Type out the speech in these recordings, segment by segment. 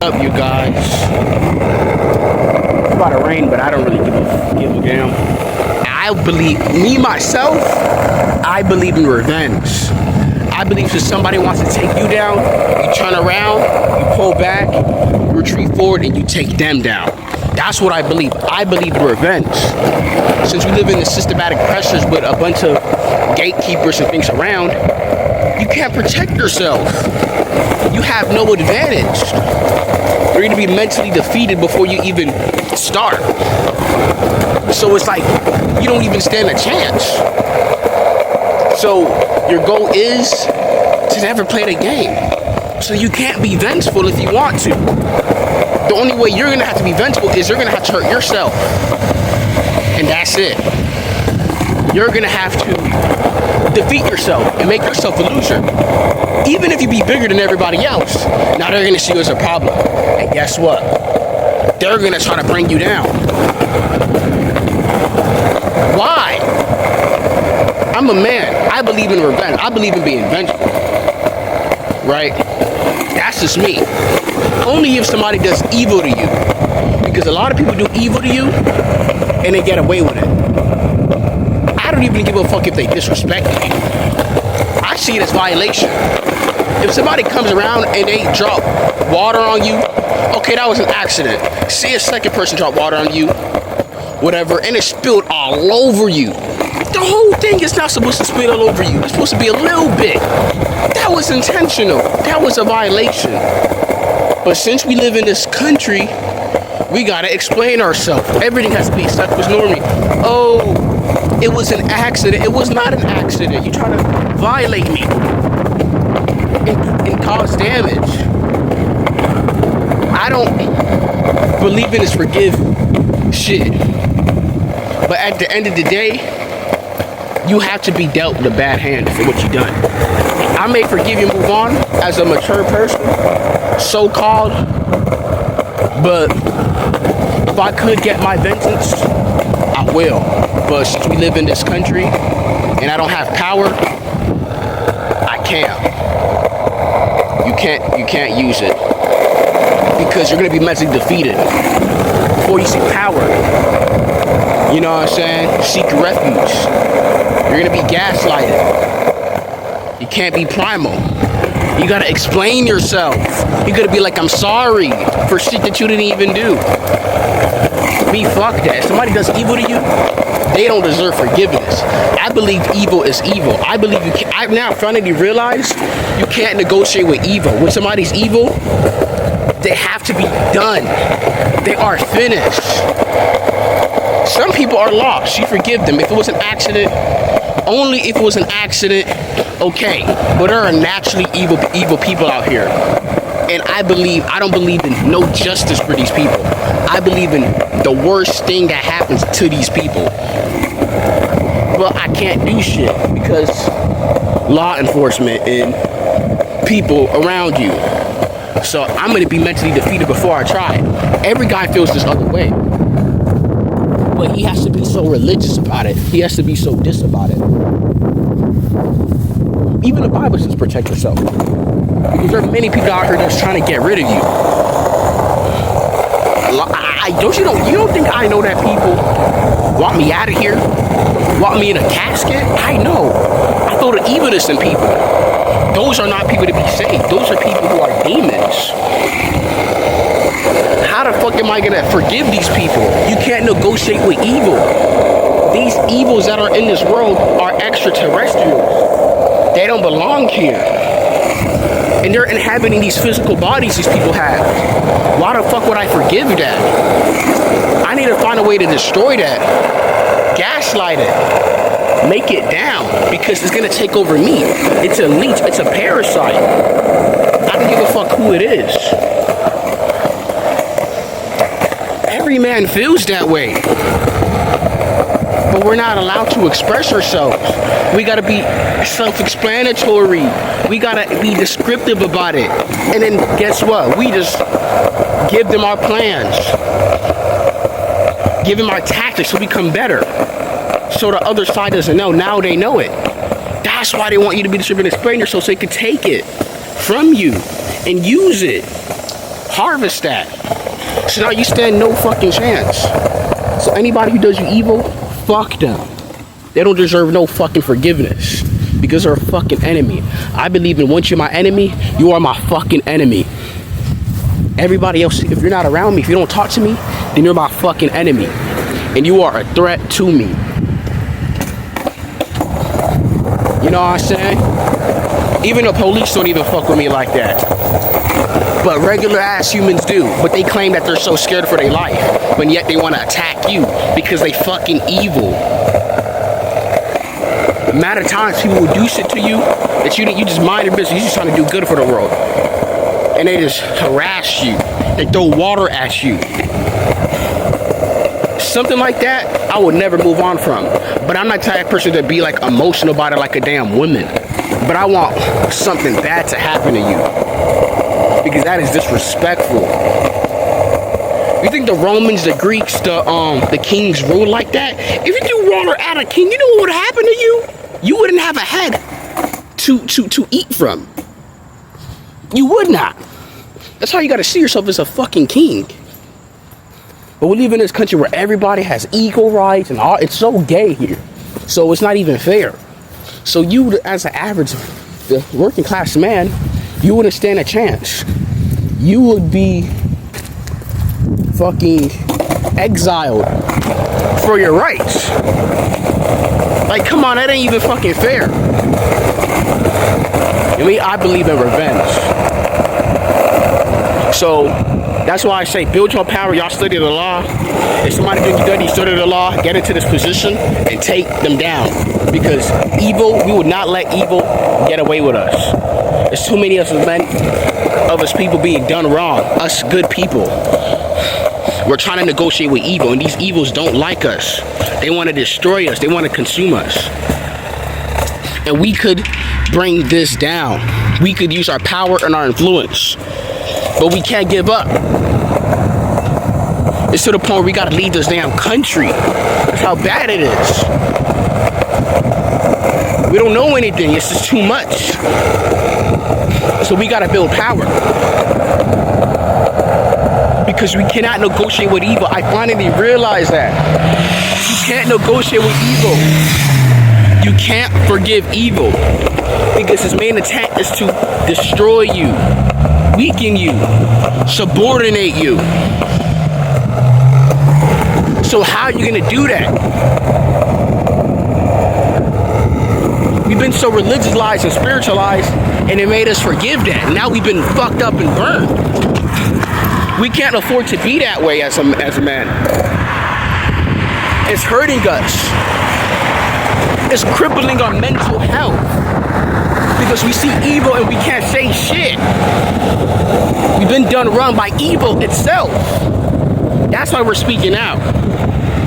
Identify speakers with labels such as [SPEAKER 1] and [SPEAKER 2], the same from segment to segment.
[SPEAKER 1] Up, you guys? It's about to rain, but I don't really give a damn. I believe, me myself, I believe in revenge. I believe if somebody wants to take you down, you turn around, you pull back, you retreat forward, and you take them down. That's what I believe. I believe in revenge. Since we live in the systematic pressures with a bunch of gatekeepers and things around, you can't protect yourself. You have no advantage. You're going to be mentally defeated before you even start. So it's like you don't even stand a chance. So your goal is to never play the game. So you can't be vengeful if you want to. The only way you're going to have to be vengeful is you're going to have to hurt yourself. And that's it. You're going to have to defeat yourself and make yourself a loser. Even if you be bigger than everybody else, now they're going to see you as a problem. And guess what? They're going to try to bring you down. Why? I'm a man. I believe in revenge. I believe in being vengeful. Right? That's just me. Only if somebody does evil to you. Because a lot of people do evil to you and they get away with it. I don't even give a fuck if they disrespect me. I see it as violation. If somebody comes around and they drop water on you, okay, that was an accident. See a second person drop water on you, whatever, and it spilled all over you. The whole thing is not supposed to spill all over you. It's supposed to be a little bit. That was intentional. That was a violation. But since we live in this country, we gotta explain ourselves. Everything has to be stuck with normie. Oh, it was an accident. It was not an accident. You trying to violate me and cause damage. I don't believe in this forgive shit. But at the end of the day, you have to be dealt with a bad hand for what you done. I may forgive you and move on as a mature person, so-called, but if I could get my vengeance, I will. But since we live in this country and I don't have power, I can't. You can't use it because you're gonna be mentally defeated before you seek power. You know what I'm saying? Seek refuge. You're gonna be gaslighted. You can't be primal. You gotta explain yourself. You gotta be like, I'm sorry for shit that you didn't even do. Me, fuck that. If somebody does evil to you, they don't deserve forgiveness. I believe evil is evil. I believe you can't. I've now finally realized you can't negotiate with evil. When somebody's evil, they have to be done. They are finished. Some people are lost. You forgive them. If it was an accident, only if it was an accident, okay. But there are naturally evil people out here. And I don't believe in no justice for these people. I believe in the worst thing that happens to these people. But I can't do shit because law enforcement and people around you. So I'm going to be mentally defeated before I try it. Every guy feels this other way. But he has to be so religious about it. He has to be so dis about it. Even the Bible says protect yourself. Because there are many people out here that's trying to get rid of you. You don't think I know that people want me out of here? Want me in a casket? I know. I throw the evilness in people. Those are not people to be saved. Those are people who are demons. How the fuck am I gonna forgive these people? You can't negotiate with evil. These evils that are in this world are extraterrestrials. They don't belong here. And they're inhabiting these physical bodies these people have. Why the fuck would I forgive that? I need to find a way to destroy that. Gaslight it. Make it down. Because it's gonna take over me. It's a leech. It's a parasite. I don't give a fuck who it is. Every man feels that way. But we're not allowed to express ourselves. We gotta be self-explanatory. We gotta be descriptive about it. And then guess what? We just give them our plans. Give them our tactics so we become better. So the other side doesn't know. Now they know it. That's why they want you to be descriptive and explain yourself so they can take it from you and use it. harvest that. So now you stand no fucking chance. So anybody who does you evil, fuck them. They don't deserve no fucking forgiveness because they're a fucking enemy. I believe in once you're my enemy, you are my fucking enemy. Everybody else, if you're not around me, if you don't talk to me, then you're my fucking enemy. And you are a threat to me. You know what I'm saying? Even the police don't even fuck with me like that. But regular ass humans do. But they claim that they're so scared for their life. But yet they want to attack you because they fucking evil. Amount of times people will do shit to you that you just mind your business. You're just trying to do good for the world. And they just harass you. They throw water at you. Something like that, I would never move on from. But I'm not the type of person to be like emotional about it like a damn woman. But I want something bad to happen to you. Because that is disrespectful. You think the Romans, the Greeks, the kings ruled like that? If you threw water at a king, you know what would happen to you? You wouldn't have a head to eat from. You would not. That's how you gotta see yourself as a fucking king. But we live in this country where everybody has equal rights and all. It's so gay here. So it's not even fair. So you, as an average, the working class man, you wouldn't stand a chance. You would be fucking exiled for your rights. Like, come on, that ain't even fucking fair. I believe in revenge. So that's why I say build your power. Y'all study the law. If somebody doing you dirty, study the law, get into this position and take them down. Because evil, we would not let evil get away with us. There's too many of us people being done wrong. Us good people. We're trying to negotiate with evil, and these evils don't like us. They want to destroy us. They want to consume us. And we could bring this down. We could use our power and our influence. But we can't give up. It's to the point where we gotta leave this damn country. That's how bad it is. We don't know anything. It's just too much. So we gotta build power. Because we cannot negotiate with evil. I finally realized that. You can't negotiate with evil. You can't forgive evil. Because his main intent is to destroy you, weaken you, subordinate you. So how are you gonna do that? We've been so religiousized and spiritualized, and it made us forgive that. Now we've been fucked up and burned. We can't afford to be that way as a man. It's hurting us. It's crippling our mental health. Because we see evil and we can't say shit. We've been done wrong by evil itself. That's why we're speaking out.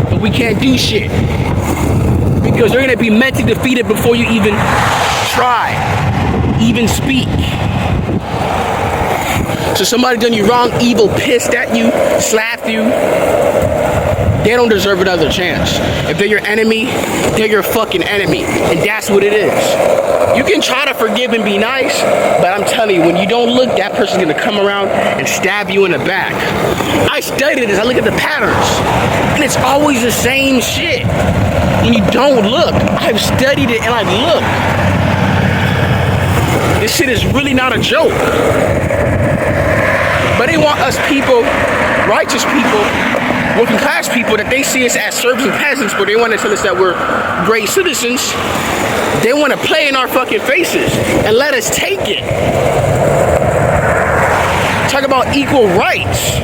[SPEAKER 1] But we can't do shit. Because you're gonna be mentally defeated before you even try, even speak. So somebody done you wrong, evil, pissed at you, slapped you, they don't deserve another chance. If they're your enemy, they're your fucking enemy. And that's what it is. You can try to forgive and be nice, but I'm telling you, when you don't look, that person's gonna come around and stab you in the back. I studied this, I look at the patterns, and it's always the same shit. When you don't look, I've studied it and I've looked. This shit is really not a joke. But they want us people, righteous people, working class people, that they see us as serfs and peasants, but they want to tell us that we're great citizens. They want to play in our fucking faces and let us take it. Talk about equal rights.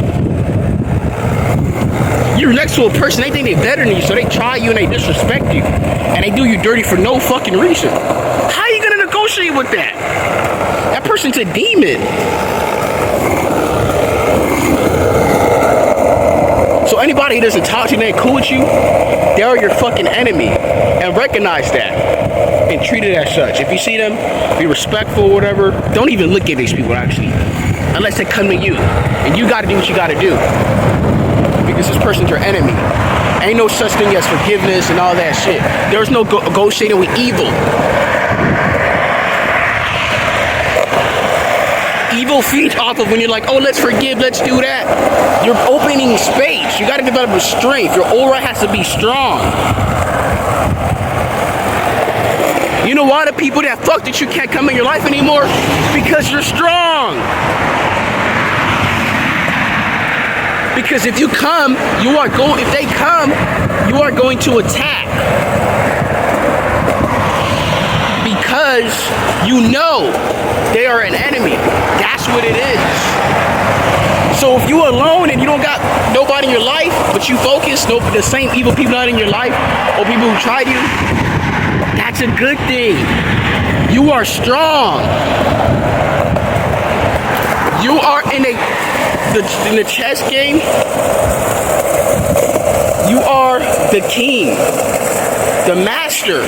[SPEAKER 1] You're next to a person, they think they're better than you, so they try you and they disrespect you. And they do you dirty for no fucking reason. How are you gonna negotiate with that? That person's a demon. So anybody who doesn't talk to you and ain't cool with you, they are your fucking enemy. And recognize that. And treat it as such. If you see them, be respectful or whatever. Don't even look at these people actually. Unless they come to you. And you gotta do what you gotta do. Because this person's your enemy. Ain't no such thing as forgiveness and all that shit. There's no negotiating with evil. Evil people feed off of when you're like, oh, let's forgive, let's do that. You're opening space. You got to develop a strength. Your aura has to be strong. You know why the people that fuck that you can't come in your life anymore? Because you're strong. Because if you come, if they come, you are going to attack. Because you know they are an enemy. That's what it is. So if you're alone and you don't got nobody in your life, but you focus, the same evil people not in your life, or people who tried you, that's a good thing. You are strong. You are in the chess game. You are the king, the master.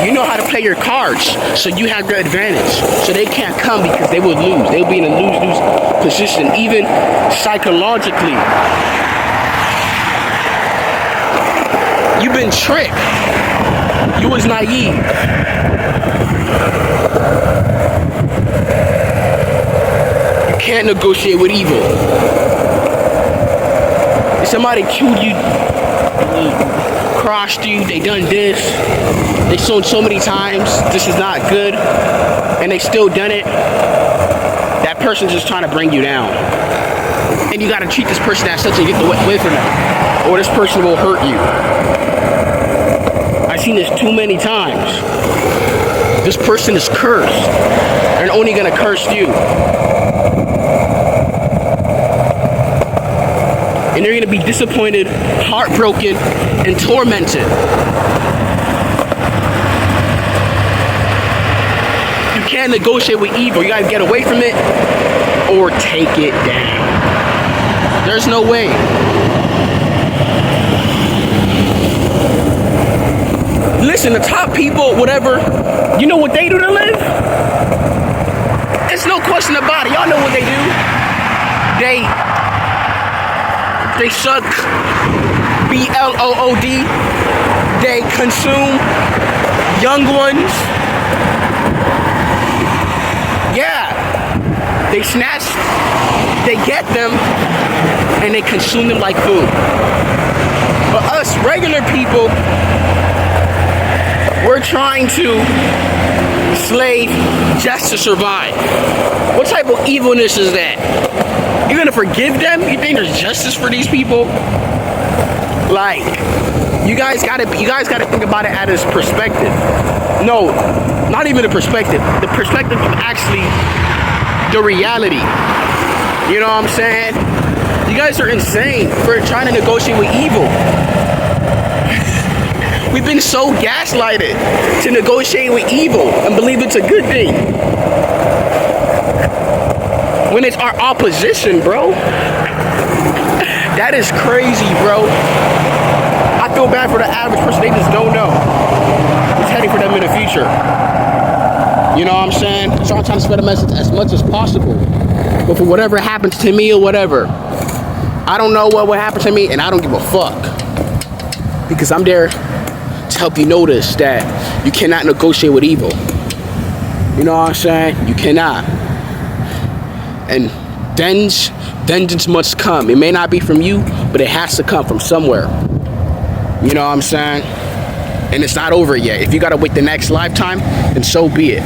[SPEAKER 1] You know how to play your cards, so you have the advantage. So they can't come because they will lose. They'll be in a lose-lose position, even psychologically. You've been tricked. You was naive. You can't negotiate with evil. If somebody killed you, crossed you, they done this, they shown so many times this is not good, and they still done it, that person's just trying to bring you down. And you gotta treat this person as such and get away from them, or this person will hurt you. I've seen this too many times. This person is cursed, and only gonna curse you. And they're gonna be disappointed, heartbroken, and tormented. You can't negotiate with evil. You gotta get away from it or take it down. There's no way. Listen, the top people, whatever, you know what they do to live? There's no question about it. Y'all know what they do. They suck, B-L-O-O-D. They consume young ones. Yeah. They snatch, they get them, and they consume them like food. But us regular people, we're trying to slave just to survive. What type of evilness is that? You're gonna forgive them? You think there's justice for these people? Like, you guys gotta think about it at its perspective. No, not even the perspective. The perspective of actually the reality. You know what I'm saying? You guys are insane for trying to negotiate with evil. We've been so gaslighted to negotiate with evil and believe it's a good thing. When it's our opposition, bro. That is crazy, bro. I feel bad for the average person. They just don't know what's heading for them in the future. You know what I'm saying? So I'm trying to spread a message as much as possible. But for whatever happens to me or whatever, I don't know what will happen to me, and I don't give a fuck. Because I'm there to help you notice that you cannot negotiate with evil. You know what I'm saying? You cannot. And vengeance must come. It may not be from you, but it has to come from somewhere. You know what I'm saying? And it's not over yet. If you gotta wait the next lifetime, then so be it.